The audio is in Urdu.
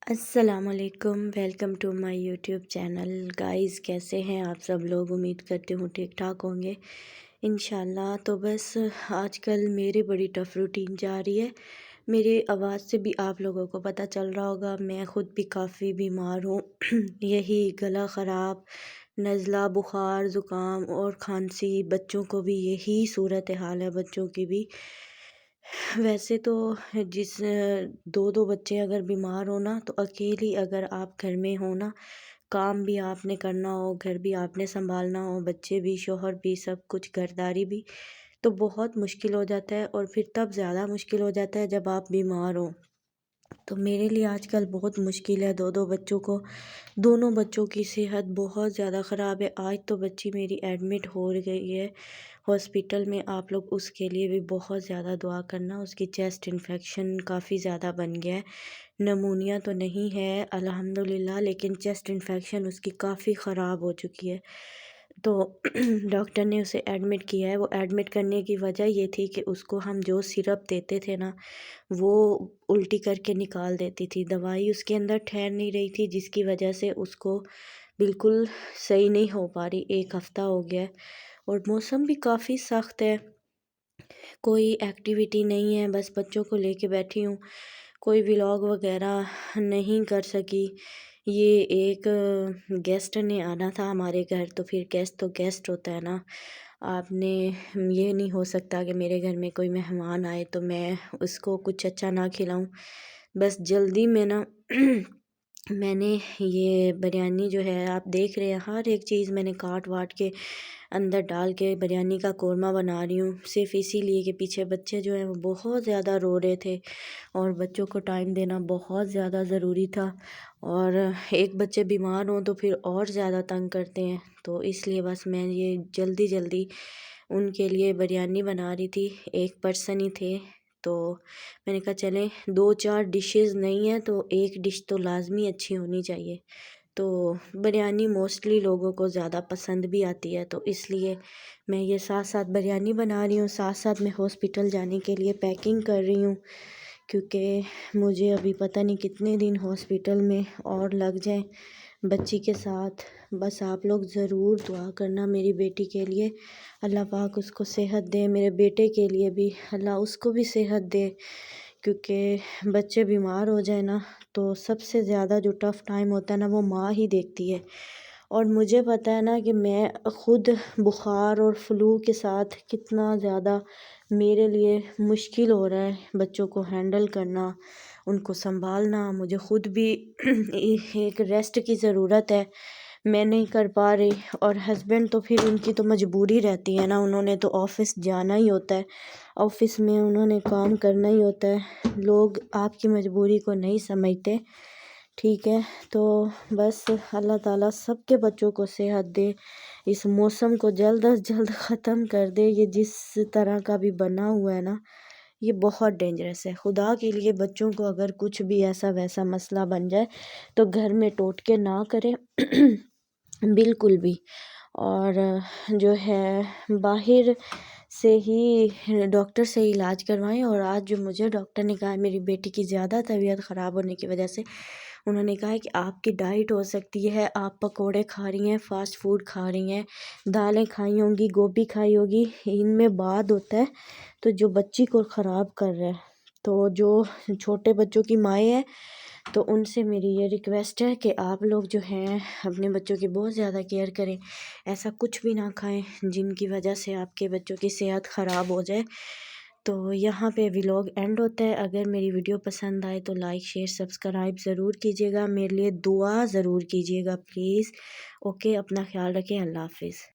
السلام علیکم، welcome to my YouTube channel guys. کیسے ہیں آپ سب لوگ؟ امید کرتی ہوں ٹھیک ٹھاک ہوں گے انشاءاللہ۔ تو بس آج کل میری بڑی ٹف روٹین جا رہی ہے۔ میری آواز سے بھی آپ لوگوں کو پتہ چل رہا ہوگا، میں خود بھی کافی بیمار ہوں یہی گلا خراب، نزلہ، بخار، زکام اور کھانسی۔ بچوں کو بھی یہی صورتحال ہے، بچوں کی بھی۔ ویسے تو جس دو بچے اگر بیمار ہو نا، تو اکیلی اگر آپ گھر میں ہو نا، کام بھی آپ نے کرنا ہو، گھر بھی آپ نے سنبھالنا ہو، بچے بھی، شوہر بھی، سب کچھ گھرداری بھی، تو بہت مشکل ہو جاتا ہے۔ اور پھر تب زیادہ مشکل ہو جاتا ہے جب آپ بیمار ہو۔ تو میرے لیے آج کل بہت مشکل ہے، دو بچوں کو، دونوں بچوں کی صحت بہت زیادہ خراب ہے۔ آج تو بچی میری ایڈمٹ ہو گئی ہے ہاسپیٹل میں۔ آپ لوگ اس کے لیے بھی بہت زیادہ دعا کرنا۔ اس کی چیسٹ انفیکشن کافی زیادہ بن گیا ہے، نمونیا تو نہیں ہے الحمدللہ، لیکن چیسٹ انفیکشن اس کی کافی خراب ہو چکی ہے۔ تو ڈاکٹر نے اسے ایڈمٹ کیا ہے۔ وہ ایڈمٹ کرنے کی وجہ یہ تھی کہ اس کو ہم جو سرپ دیتے تھے نا، وہ الٹی کر کے نکال دیتی تھی، دوائی اس کے اندر ٹھہر نہیں رہی تھی، جس کی وجہ سے اس کو بالکل صحیح نہیں ہو پا رہی۔ 1 ہفتہ ہو گیا ہے اور موسم بھی کافی سخت ہے، کوئی ایکٹیویٹی نہیں ہے، بس بچوں کو لے کے بیٹھی ہوں، کوئی ولاگ وغیرہ نہیں کر سکی۔ یہ ایک گیسٹ نے آنا تھا ہمارے گھر، تو پھر گیسٹ تو گیسٹ ہوتا ہے نا، آپ نے یہ نہیں ہو سکتا کہ میرے گھر میں کوئی مہمان آئے تو میں اس کو کچھ اچھا نہ کھلاؤں۔ بس جلدی میں نا میں نے یہ بریانی جو ہے، آپ دیکھ رہے ہیں ہر ایک چیز میں نے کاٹ واٹ کے اندر ڈال کے بریانی کا قورمہ بنا رہی ہوں، صرف اسی لیے کہ پیچھے بچے جو ہیں وہ بہت زیادہ رو رہے تھے اور بچوں کو ٹائم دینا بہت زیادہ ضروری تھا۔ اور ایک بچے بیمار ہوں تو پھر اور زیادہ تنگ کرتے ہیں، تو اس لیے بس میں یہ جلدی ان کے لیے بریانی بنا رہی تھی۔ 1 پرسن ہی تھے، تو میں نے کہا چلیں 2-4 ڈشز نہیں ہیں تو ایک ڈش تو لازمی اچھی ہونی چاہیے۔ تو بریانی موسٹلی لوگوں کو زیادہ پسند بھی آتی ہے، تو اس لیے میں یہ ساتھ بریانی بنا رہی ہوں، ساتھ میں ہاسپیٹل جانے کے لیے پیکنگ کر رہی ہوں، کیونکہ مجھے ابھی پتہ نہیں کتنے دن ہاسپیٹل میں اور لگ جائیں بچی کے ساتھ۔ بس آپ لوگ ضرور دعا کرنا میری بیٹی کے لیے، اللہ پاک اس کو صحت دے، میرے بیٹے کے لیے بھی اللہ اس کو بھی صحت دے، کیونکہ بچے بیمار ہو جائیں نا تو سب سے زیادہ جو ٹف ٹائم ہوتا ہے نا، وہ ماں ہی دیکھتی ہے۔ اور مجھے پتہ ہے نا کہ میں خود بخار اور فلو کے ساتھ کتنا زیادہ میرے لیے مشکل ہو رہا ہے بچوں کو ہینڈل کرنا، ان کو سنبھالنا۔ مجھے خود بھی ایک ریسٹ کی ضرورت ہے، میں نہیں کر پا رہی، اور ہسبینڈ تو پھر ان کی تو مجبوری رہتی ہے نا، انہوں نے تو آفس جانا ہی ہوتا ہے، آفس میں انہوں نے کام کرنا ہی ہوتا ہے۔ لوگ آپ کی مجبوری کو نہیں سمجھتے، ٹھیک ہے؟ تو بس اللہ تعالیٰ سب کے بچوں کو صحت دے، اس موسم کو جلد از جلد ختم کر دے۔ یہ جس طرح کا بھی بنا ہوا ہے نا، یہ بہت ڈینجرس ہے۔ خدا کے لیے بچوں کو اگر کچھ بھی ایسا ویسا مسئلہ بن جائے تو گھر میں ٹوٹکے نہ کریں بالکل بھی۔ اور جو ہے باہر سے ہی ڈاکٹر سے علاج کروائیں۔ اور آج جو مجھے ڈاکٹر نے کہا، میری بیٹی کی زیادہ طبیعت خراب ہونے کی وجہ سے انہوں نے کہا ہے کہ آپ کی ڈائٹ ہو سکتی ہے، آپ پکوڑے کھا رہی ہیں، فاسٹ فوڈ کھا رہی ہیں، دالیں کھائی ہوں گی، گوبھی کھائی ہوگی، ان میں بعد ہوتا ہے تو جو بچی کو خراب کر رہا ہے۔ تو جو چھوٹے بچوں کی مائیں ہیں، تو ان سے میری یہ ریکویسٹ ہے کہ آپ لوگ جو ہیں اپنے بچوں کی بہت زیادہ کیئر کریں، ایسا کچھ بھی نہ کھائیں جن کی وجہ سے آپ کے بچوں کی صحت خراب ہو جائے۔ تو یہاں پہ ولاگ اینڈ ہوتا ہے۔ اگر میری ویڈیو پسند آئے تو لائک شیئر سبسکرائب ضرور کیجیے گا، میرے لیے دعا ضرور کیجیے گا پلیز۔ اوکے، اپنا خیال رکھیں، اللہ حافظ۔